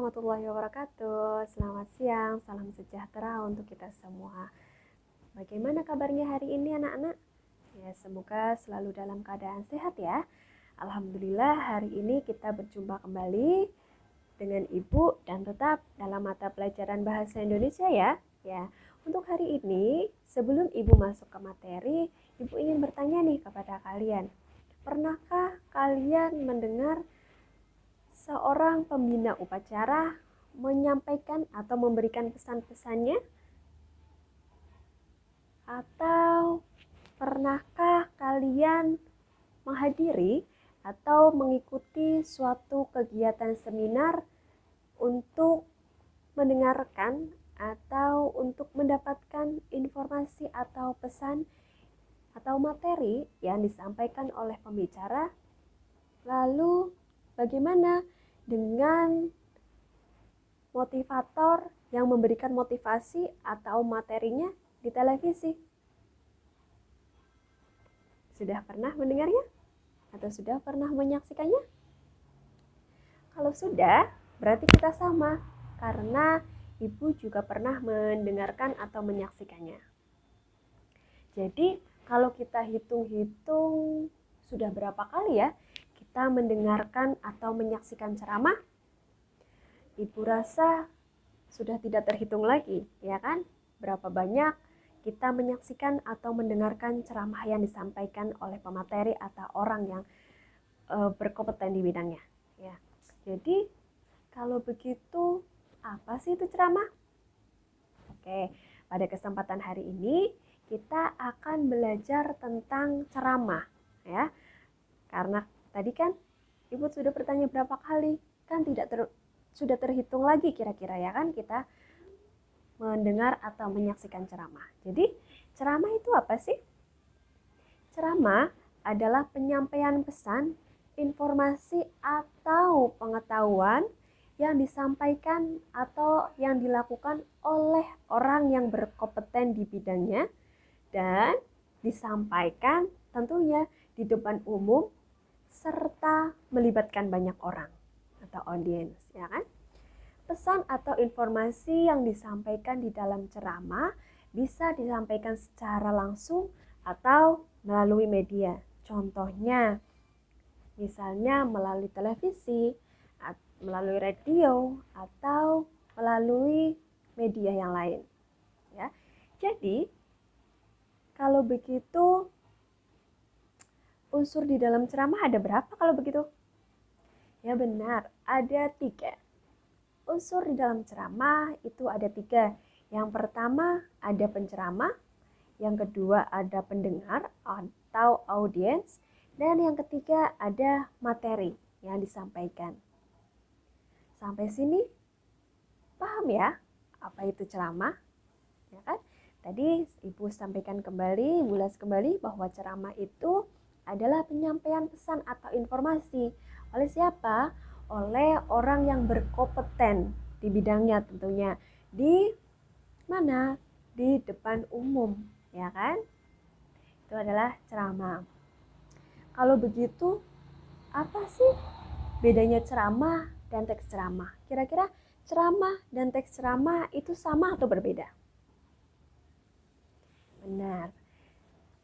warahmatullahi wabarakatuh. Selamat siang, salam sejahtera untuk kita semua. Bagaimana kabarnya hari ini anak-anak? Ya, semoga selalu dalam keadaan sehat ya. Alhamdulillah hari ini kita berjumpa kembali dengan Ibu dan tetap dalam mata pelajaran bahasa Indonesia ya. Ya, untuk hari ini sebelum Ibu masuk ke materi, Ibu ingin bertanya nih kepada kalian. Pernahkah kalian mendengar seorang pembina upacara menyampaikan atau memberikan pesan-pesannya? Atau pernahkah kalian menghadiri atau mengikuti suatu kegiatan seminar untuk mendengarkan atau untuk mendapatkan informasi atau pesan atau materi yang disampaikan oleh pembicara? Lalu bagaimana dengan motivator yang memberikan motivasi atau materinya di televisi? Sudah pernah mendengarnya? Atau sudah pernah menyaksikannya? Kalau sudah, berarti kita sama, karena Ibu juga pernah mendengarkan atau menyaksikannya. Jadi, kalau kita hitung-hitung, sudah berapa kali ya kita mendengarkan atau menyaksikan ceramah? Ibu rasa sudah tidak terhitung lagi, ya kan? Berapa banyak kita menyaksikan atau mendengarkan ceramah yang disampaikan oleh pemateri atau orang yang berkompeten di bidangnya. Ya. Jadi, kalau begitu, apa sih itu ceramah? Oke, pada kesempatan hari ini kita akan belajar tentang ceramah, ya. Karena tadi kan Ibu sudah bertanya berapa kali, kan sudah terhitung lagi kira-kira ya kan kita mendengar atau menyaksikan ceramah. Jadi ceramah itu apa sih? Ceramah adalah penyampaian pesan, informasi atau pengetahuan yang disampaikan atau yang dilakukan oleh orang yang berkompeten di bidangnya dan disampaikan tentunya di depan umum serta melibatkan banyak orang atau audiens, ya kan? Pesan atau informasi yang disampaikan di dalam ceramah bisa disampaikan secara langsung atau melalui media. Contohnya, misalnya melalui televisi, melalui radio, atau melalui media yang lain. Ya. Jadi, kalau begitu, unsur di dalam ceramah ada berapa kalau begitu? Ya benar, ada 3. Unsur di dalam ceramah itu ada 3. Yang pertama ada penceramah, yang kedua ada pendengar atau audiens, dan yang ketiga ada materi yang disampaikan. Sampai sini paham ya apa itu ceramah? Ya kan? Tadi Ibu sampaikan kembali, ulas kembali bahwa ceramah itu adalah penyampaian pesan atau informasi. Oleh siapa? Oleh orang yang berkompeten di bidangnya tentunya. Di mana? Di depan umum, ya kan? Itu adalah ceramah. Kalau begitu, apa sih bedanya ceramah dan teks ceramah? Kira-kira ceramah dan teks ceramah itu sama atau berbeda? Benar.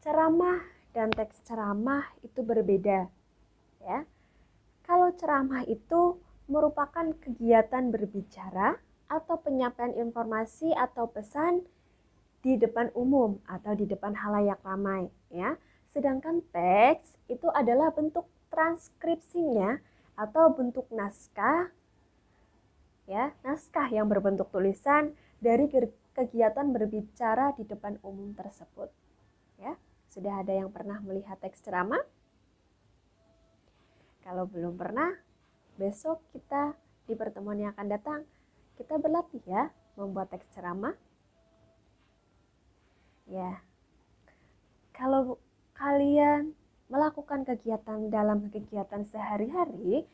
Ceramah dan teks ceramah itu berbeda, ya. Kalau ceramah itu merupakan kegiatan berbicara atau penyampaian informasi atau pesan di depan umum atau di depan halayak ramai, ya. Sedangkan teks itu adalah bentuk transkripsinya atau bentuk naskah, ya, naskah yang berbentuk tulisan dari kegiatan berbicara di depan umum tersebut. Ya, sudah ada yang pernah melihat teks ceramah? Kalau belum pernah, besok kita di pertemuan yang akan datang, kita berlatih ya membuat teks ceramah. Ya, kalau kalian melakukan kegiatan dalam kegiatan sehari-hari,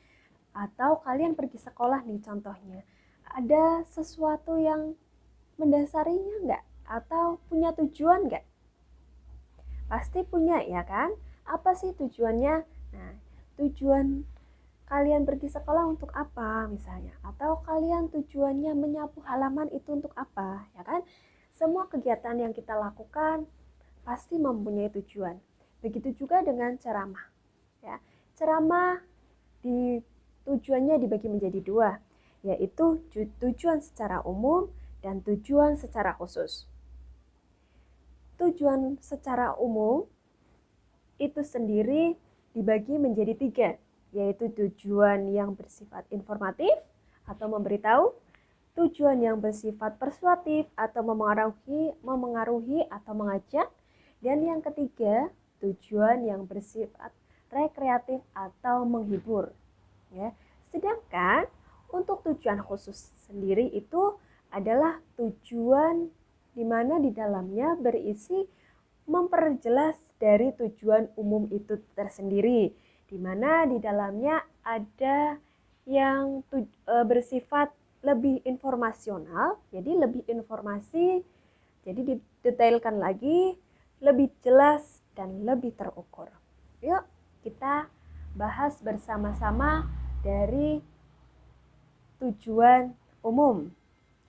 atau kalian pergi sekolah nih contohnya, ada sesuatu yang mendasarinya enggak? Atau punya tujuan enggak? Pasti punya ya kan? Apa sih tujuannya? Nah, tujuan kalian pergi sekolah untuk apa misalnya, atau kalian tujuannya menyapu halaman itu untuk apa, ya kan? Semua kegiatan yang kita lakukan pasti mempunyai tujuan. Begitu juga dengan ceramah, ya. Ceramah tujuannya dibagi menjadi dua, yaitu tujuan secara umum dan tujuan secara khusus. Tujuan secara umum itu sendiri dibagi menjadi tiga, yaitu tujuan yang bersifat informatif atau memberitahu, tujuan yang bersifat persuasif atau memengaruhi atau mengajak, dan yang ketiga, tujuan yang bersifat rekreatif atau menghibur. Ya. Sedangkan untuk tujuan khusus sendiri itu adalah tujuan di mana di dalamnya berisi memperjelas dari tujuan umum itu tersendiri, di mana di dalamnya ada yang bersifat lebih informasional, jadi lebih informasi, jadi didetailkan lagi, lebih jelas dan lebih terukur. Yuk kita bahas bersama-sama dari tujuan umum.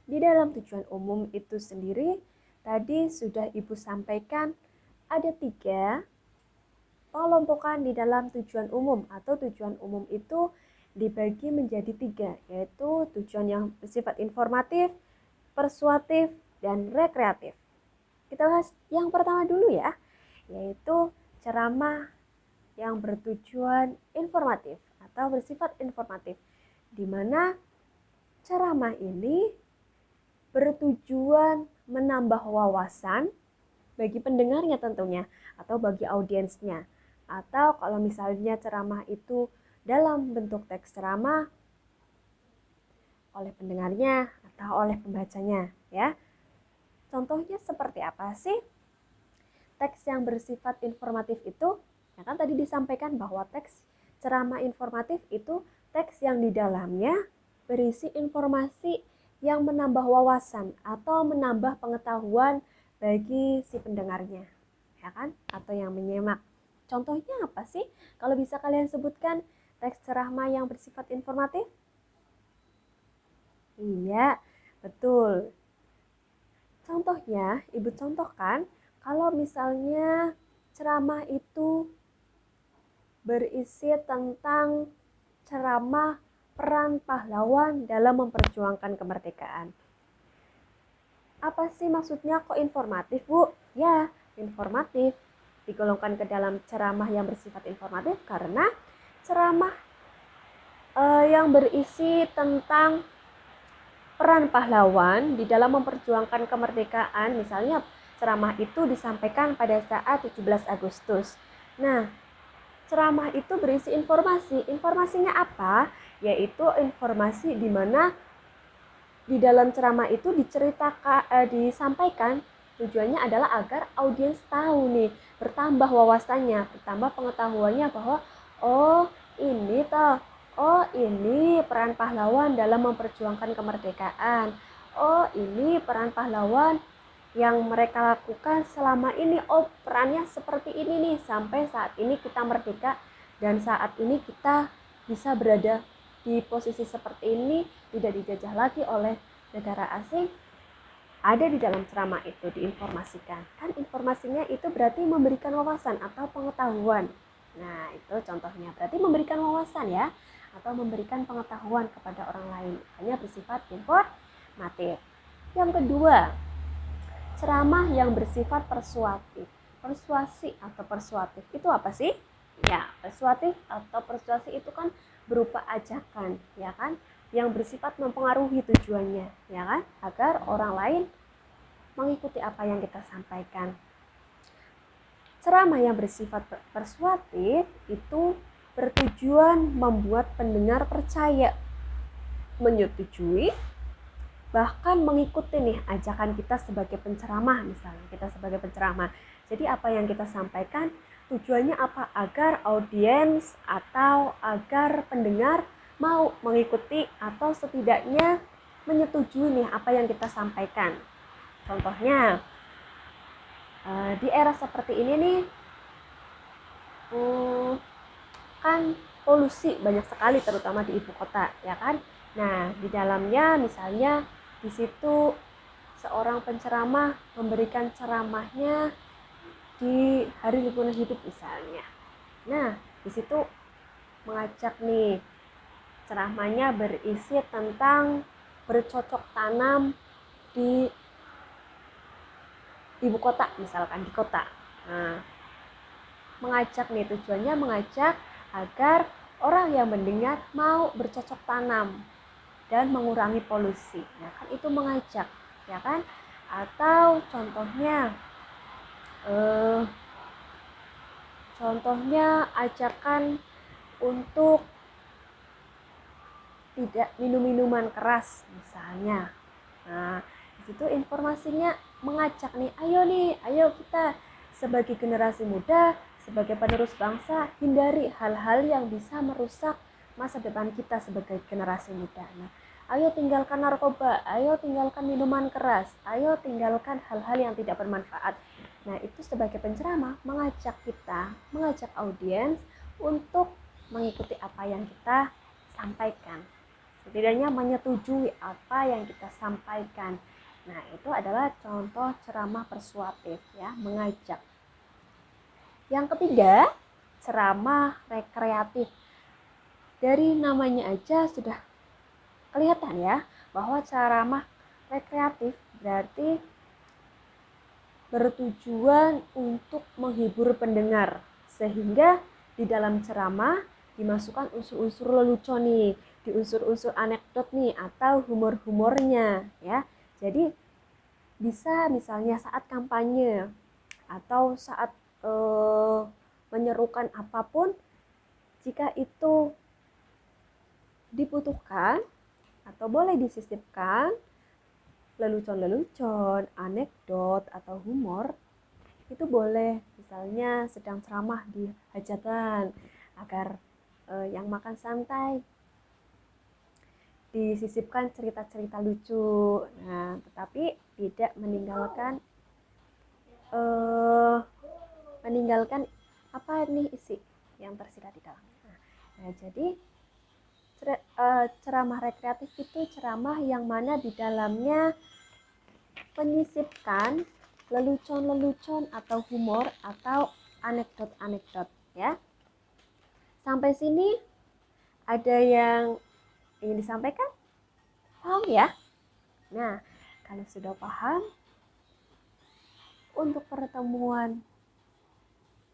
Di dalam tujuan umum itu sendiri, tadi sudah Ibu sampaikan ada 3 pengelompokan di dalam tujuan umum, atau tujuan umum itu dibagi menjadi 3, yaitu tujuan yang bersifat informatif, persuasif, dan rekreatif. Kita bahas yang pertama dulu ya, yaitu ceramah yang bertujuan informatif atau bersifat informatif, di mana ceramah ini bertujuan menambah wawasan bagi pendengarnya tentunya, atau bagi audiensnya. Atau kalau misalnya ceramah itu dalam bentuk teks ceramah oleh pendengarnya atau oleh pembacanya, ya. Contohnya seperti apa sih? Teks yang bersifat informatif itu, ya kan tadi disampaikan bahwa teks ceramah informatif itu teks yang di dalamnya berisi informasi yang menambah wawasan atau menambah pengetahuan bagi si pendengarnya, ya kan? Atau yang menyimak. Contohnya apa sih? Kalau bisa kalian sebutkan teks ceramah yang bersifat informatif? Iya, betul. Contohnya, Ibu contohkan kalau misalnya ceramah itu berisi tentang ceramah peran pahlawan dalam memperjuangkan kemerdekaan. Apa sih maksudnya kok informatif, Bu? Ya, informatif. Digolongkan ke dalam ceramah yang bersifat informatif karena ceramah yang berisi tentang peran pahlawan di dalam memperjuangkan kemerdekaan, misalnya ceramah itu disampaikan pada saat 17 Agustus. Nah, ceramah itu berisi informasi. Informasinya apa? Yaitu informasi di mana di dalam ceramah itu disampaikan tujuannya adalah agar audiens tahu nih, bertambah wawasannya, bertambah pengetahuannya bahwa oh ini toh, oh ini peran pahlawan dalam memperjuangkan kemerdekaan, oh ini peran pahlawan yang mereka lakukan selama ini, oh perannya seperti ini nih, sampai saat ini kita merdeka dan saat ini kita bisa berada di posisi seperti ini, tidak dijajah lagi oleh negara asing. Ada di dalam ceramah itu diinformasikan. Kan informasinya itu berarti memberikan wawasan atau pengetahuan. Nah, itu contohnya. Berarti memberikan wawasan ya, atau memberikan pengetahuan kepada orang lain. Hanya bersifat informatif. Yang kedua, ceramah yang bersifat persuasif. Persuasi atau persuasif itu apa sih? Ya, persuasif atau persuasi itu kan berupa ajakan, ya kan? Yang bersifat mempengaruhi tujuannya, ya kan? Agar orang lain mengikuti apa yang kita sampaikan. Ceramah yang bersifat persuasif itu bertujuan membuat pendengar percaya, menyetujui, bahkan mengikuti nih ajakan kita sebagai penceramah, misalnya kita sebagai penceramah. Jadi apa yang kita sampaikan tujuannya apa? Agar audiens atau agar pendengar mau mengikuti atau setidaknya menyetujui nih apa yang kita sampaikan. Contohnya di era seperti ini nih, kan polusi banyak sekali terutama di ibu kota, ya kan? Nah, di dalamnya misalnya di situ seorang penceramah memberikan ceramahnya di Hari Lingkungan Hidup misalnya. Nah, di situ mengajak nih, ceramahnya berisi tentang bercocok tanam di ibu kota misalkan, di kota. Nah, mengajak nih, tujuannya mengajak agar orang yang mendengar mau bercocok tanam dan mengurangi polusi. Nah, kan itu mengajak, ya kan? Atau contohnya ajakan untuk tidak minum minuman keras misalnya. Nah, di situ informasinya mengajak nih, ayo kita sebagai generasi muda, sebagai penerus bangsa, hindari hal-hal yang bisa merusak masa depan kita sebagai generasi muda. Nah, ayo tinggalkan narkoba, ayo tinggalkan minuman keras, ayo tinggalkan hal-hal yang tidak bermanfaat. Nah, itu sebagai penceramah mengajak audiens untuk mengikuti apa yang kita sampaikan. Setidaknya menyetujui apa yang kita sampaikan. Nah, itu adalah contoh ceramah persuasif, ya, mengajak. Yang ketiga, ceramah rekreatif. Dari namanya aja sudah kelihatan ya, bahwa ceramah rekreatif berarti bertujuan untuk menghibur pendengar, sehingga di dalam ceramah dimasukkan unsur-unsur lelucon nih, di unsur-unsur anekdot nih, atau humor-humornya, ya. Jadi bisa misalnya saat kampanye atau saat menyerukan apapun, jika itu dibutuhkan atau boleh disisipkan lelucon-lelucon, anekdot atau humor, itu boleh. Misalnya sedang ceramah di hajatan, agar yang makan santai disisipkan cerita-cerita lucu. Nah, tetapi tidak meninggalkan apa nih isi yang tersirat di dalam. Nah, jadi ceramah rekreatif itu ceramah yang mana di dalamnya menyisipkan lelucon-lelucon atau humor atau anekdot-anekdot, ya. Sampai sini ada yang ingin disampaikan? Paham ya? Nah, kalau sudah paham, untuk pertemuan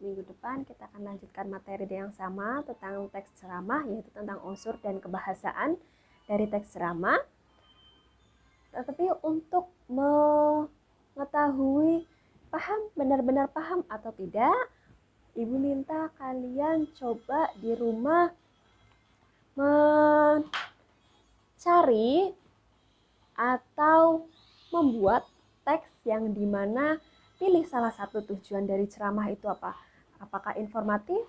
minggu depan kita akan lanjutkan materi yang sama tentang teks ceramah, yaitu tentang unsur dan kebahasaan dari teks ceramah. Tetapi untuk mengetahui benar-benar paham atau tidak, Ibu minta kalian coba di rumah mencari atau membuat teks yang dimana pilih salah satu tujuan dari ceramah itu apa. Apakah informatif,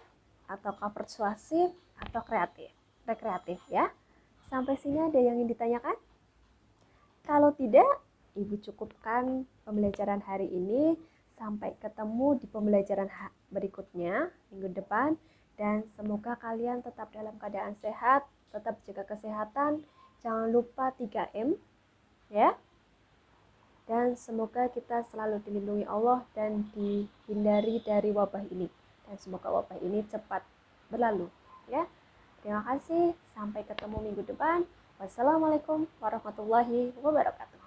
ataukah persuasif, atau rekreatif, ya. Sampai sini ada yang ingin ditanyakan? Kalau tidak, Ibu cukupkan pembelajaran hari ini. Sampai ketemu di pembelajaran berikutnya minggu depan, dan semoga kalian tetap dalam keadaan sehat, tetap jaga kesehatan, jangan lupa 3M, ya. Dan semoga kita selalu dilindungi Allah dan dihindari dari wabah ini, dan semoga wabah ini cepat berlalu, ya. Terima kasih, sampai ketemu minggu depan. Wassalamualaikum warahmatullahi wabarakatuh.